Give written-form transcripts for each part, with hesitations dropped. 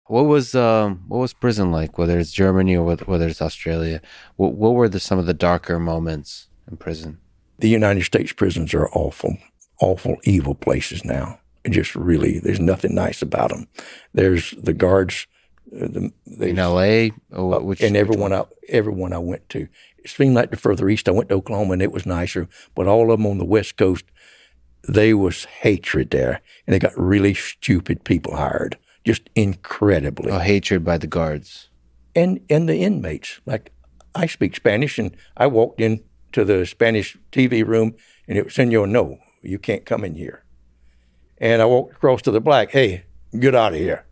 what was prison like? Whether it's Germany or whether it's Australia, what were some of the darker moments in prison? The United States prisons are awful, awful, evil places now. Just really, there's nothing nice about them. There's the guards, In L.A. or and which one? everyone I went to. It seemed like the further east I went to Oklahoma, and it was nicer. But all of them on the West Coast, they was hatred there, and they got really stupid people hired, just incredibly. Oh, hatred by the guards. And the inmates. Like, I speak Spanish, and I walked into the Spanish TV room, and it was, Senor, no, you can't come in here. And I walked across to the black, hey, get out of here,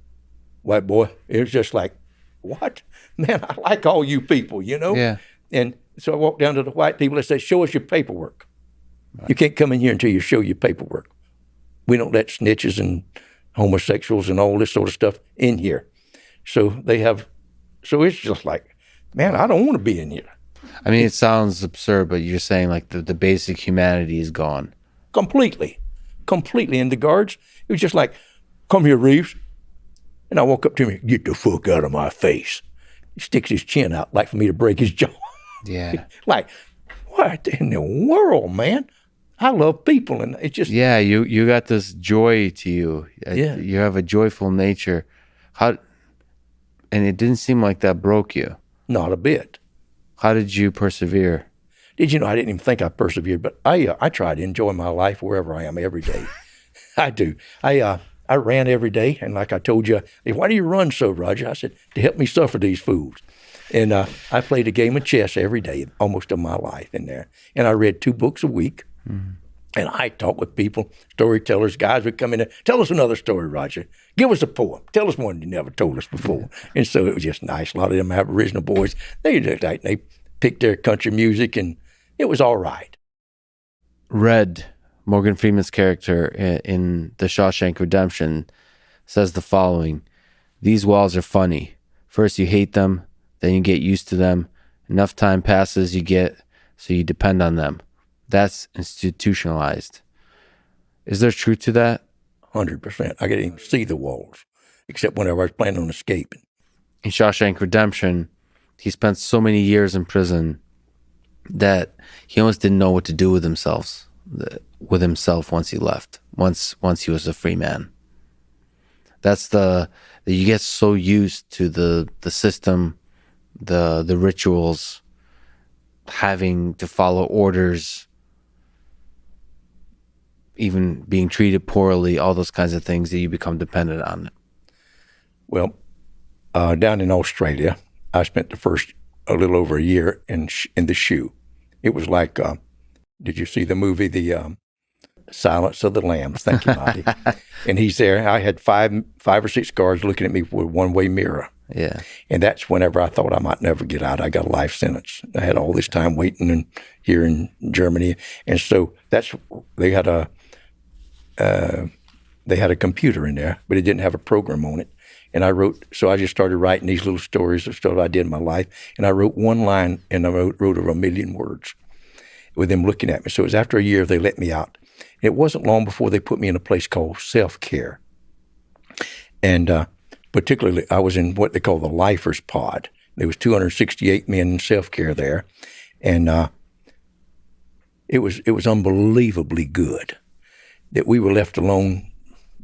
white boy. It was just like, what? Man, I like all you people, you know? Yeah. And so I walked down to the white people and said, show us your paperwork. Right. You can't come in here until you show your paperwork. We don't let snitches and homosexuals and all this sort of stuff in here. So it's just like, man, I don't want to be in here. I mean, it sounds absurd, but you're saying like the basic humanity is gone. Completely. And the guards, it was just like, come here, Reeves. And I walk up to him, get the fuck out of my face. He sticks his chin out like for me to break his jaw. Yeah. Like, what in the world, man? I love people, and it's just... Yeah, you got this joy to you. Yeah. You have a joyful nature. And it didn't seem like that broke you. Not a bit. How did you persevere? Did you know, I didn't even think I persevered, but I try to enjoy my life wherever I am every day. I do. I ran every day, and like I told you, why do you run so, Roger? I said, to help me suffer these fools. And I played a game of chess every day, almost of my life in there. And I read 2 books a week. Mm-hmm. And I talked with people, storytellers, guys would come in and tell us another story, Roger. Give us a poem. Tell us one you never told us before. And so it was just nice. A lot of them Aboriginal boys, they picked their country music, and it was all right. Red, Morgan Freeman's character in The Shawshank Redemption, says the following: "These walls are funny. First you hate them, then you get used to them. Enough time passes, so you depend on them. That's institutionalized." Is there truth to that? 100%. I couldn't even see the walls, except whenever I was planning on escaping. In Shawshank Redemption, he spent so many years in prison that he almost didn't know what to do with himself once he left, once he was a free man. That's you get so used to the system, the rituals, having to follow orders, even being treated poorly, all those kinds of things, that you become dependent on it. Well, down in Australia, I spent the first a little over a year in the shoe. It was like, did you see the movie, The Silence of the Lambs? Thank you, Monty. And he's there. I had five or six guards looking at me with a one-way mirror. Yeah. And that's whenever I thought I might never get out. I got a life sentence. I had all this time waiting here in Germany. And so they had a computer in there, but it didn't have a program on it. And I just started writing these little stories of stuff I did in my life. And I wrote one line, and I wrote over 1 million words with them looking at me. So it was after a year they let me out. And it wasn't long before they put me in a place called self-care. And particularly, I was in what they call the Lifers Pod. There was 268 men in self-care there. And it was unbelievably good that we were left alone.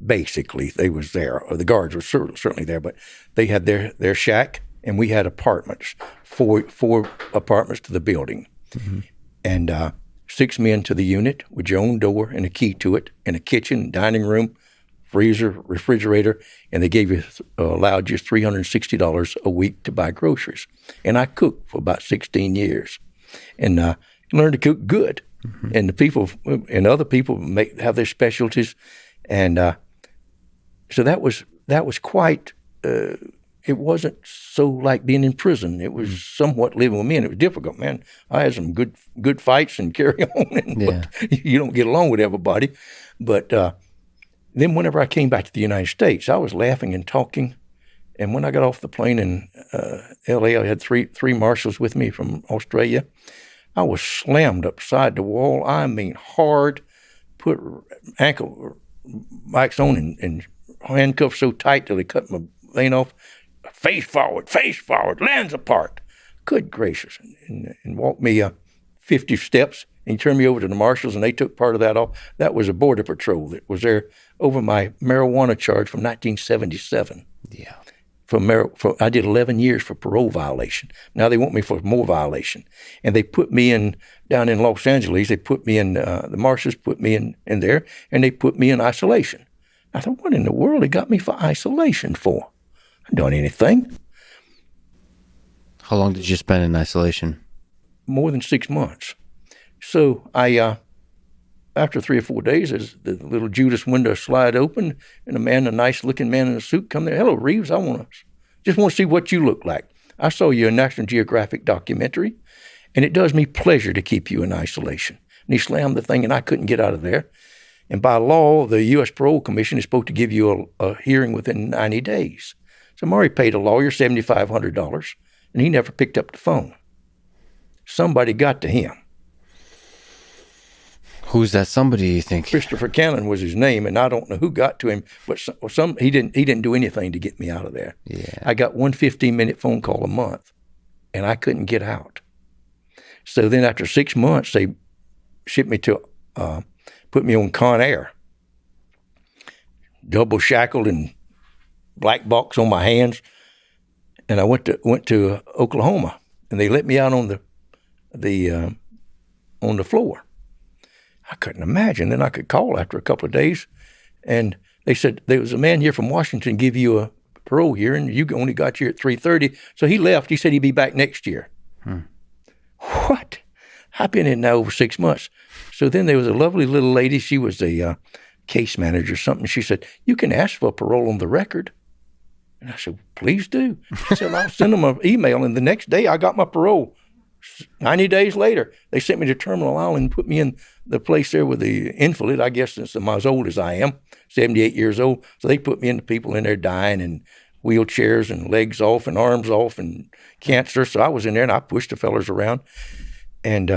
Basically, they was there, or the guards were certainly there, but they had their shack, and we had apartments, four apartments to the building. Mm-hmm. And 6 men to the unit with your own door and a key to it, and a kitchen, dining room, freezer, refrigerator, and they allowed you $360 a week to buy groceries. And I cooked for about 16 years, and learned to cook good. Mm-hmm. And the people and other people have their specialties, and so that was quite. It wasn't so like being in prison. It was somewhat living with men. It was difficult, man. I had some good fights and carry on, but you don't get along with everybody. But then whenever I came back to the United States, I was laughing and talking. And when I got off the plane in L.A., I had three marshals with me from Australia. I was slammed upside the wall. I mean, hard, put ankle bikes on and handcuffed so tight till they cut my laying off, face forward, lands apart. Good gracious. And walked me 50 steps, and he turned me over to the marshals, and they took part of that off. That was a border patrol that was there over my marijuana charge from 1977. Yeah. I did 11 years for parole violation. Now they want me for more violation. And they put me in, down in Los Angeles, they put me in, the marshals put me in there, and they put me in isolation. I thought, what in the world they got me for isolation for? I haven't done anything. How long did you spend in isolation? More than 6 months. So I, after 3 or 4 days, as the little Judas window slide open, and a nice-looking man in a suit come there. Hello, Reeves. Just want to see what you look like. I saw you in a National Geographic documentary, and it does me pleasure to keep you in isolation. And he slammed the thing, and I couldn't get out of there. And by law, the U.S. Parole Commission is supposed to give you a hearing within 90 days. So I already paid a lawyer $7,500, and he never picked up the phone. Somebody got to him. Who's that somebody, you think? Christopher Cannon was his name, and I don't know who got to him, but he didn't do anything to get me out of there. Yeah. I got one 15-minute phone call a month, and I couldn't get out. So then after 6 months, they shipped me to, put me on Con Air, double shackled and black box on my hands, and I went to Oklahoma, and they let me out on the floor. I couldn't imagine. Then I could call after a couple of days, and they said, there was a man here from Washington give you a parole hearing. You only got here at 3:30. So he left. He said he'd be back next year. What? I've been in now over 6 months. So then there was a lovely little lady. She was a case manager or something. She said, you can ask for parole on the record. And I said, please do. She said, I'll send them an email. And the next day I got my parole. 90 days later, they sent me to Terminal Island and put me in the place there with the invalid, I guess, since I'm as old as I am, 78 years old. So they put me in the people in there dying in wheelchairs and legs off and arms off and cancer. So I was in there and I pushed the fellers around. And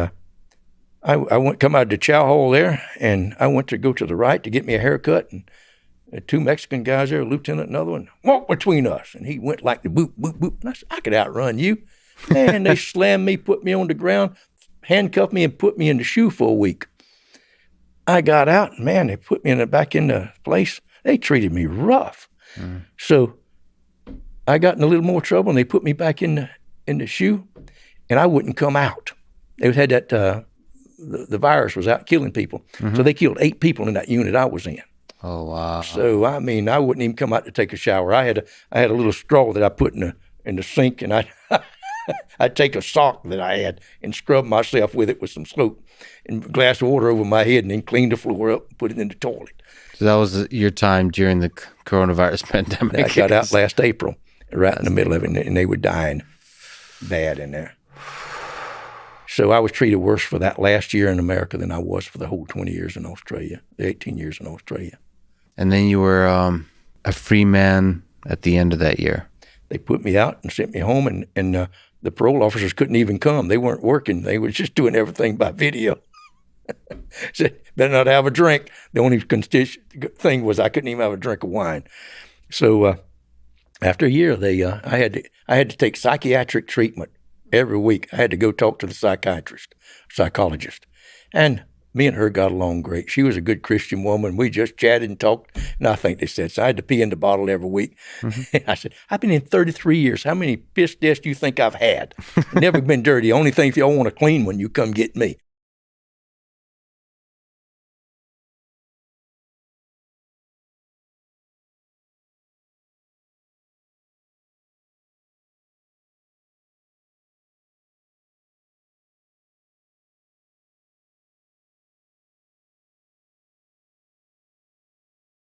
I come out of the chow hall there, and I went to go to the right to get me a haircut. And 2 Mexican guys there, a lieutenant, another one, walked between us. And he went like the boop, boop, boop. And I said, I could outrun you. And they slammed me, put me on the ground, handcuffed me, and put me in the shoe for a week. I got out, and man, they put me back in the place. They treated me rough. So I got in a little more trouble, and they put me back in the shoe, and I wouldn't come out. They had that, the virus was out killing people. So they killed 8 people in that unit I was in. Oh, wow. So, I mean, I wouldn't even come out to take a shower. I had a little straw that I put in the sink, and I'd take a sock that I had and scrub myself with it with some soap and a glass of water over my head, and then clean the floor up and put it in the toilet. So that was your time during the coronavirus pandemic. I got out last April, right in the middle of it, and they were dying bad in there. So I was treated worse for that last year in America than I was for the whole 20 years in Australia, the 18 years in Australia. And then you were a free man at the end of that year. They put me out and sent me home, and the parole officers couldn't even come. They weren't working. They were just doing everything by video. Said, better not have a drink. The only thing was I couldn't even have a drink of wine. So after a year, I had to take psychiatric treatment every week. I had to go talk to the psychologist. And me and her got along great. She was a good Christian woman. We just chatted and talked. And I think they said, so I had to pee in the bottle every week. I said, I've been in 33 years. How many piss deaths do you think I've had? Never been dirty. Only thing, if y'all want a clean one, you come get me.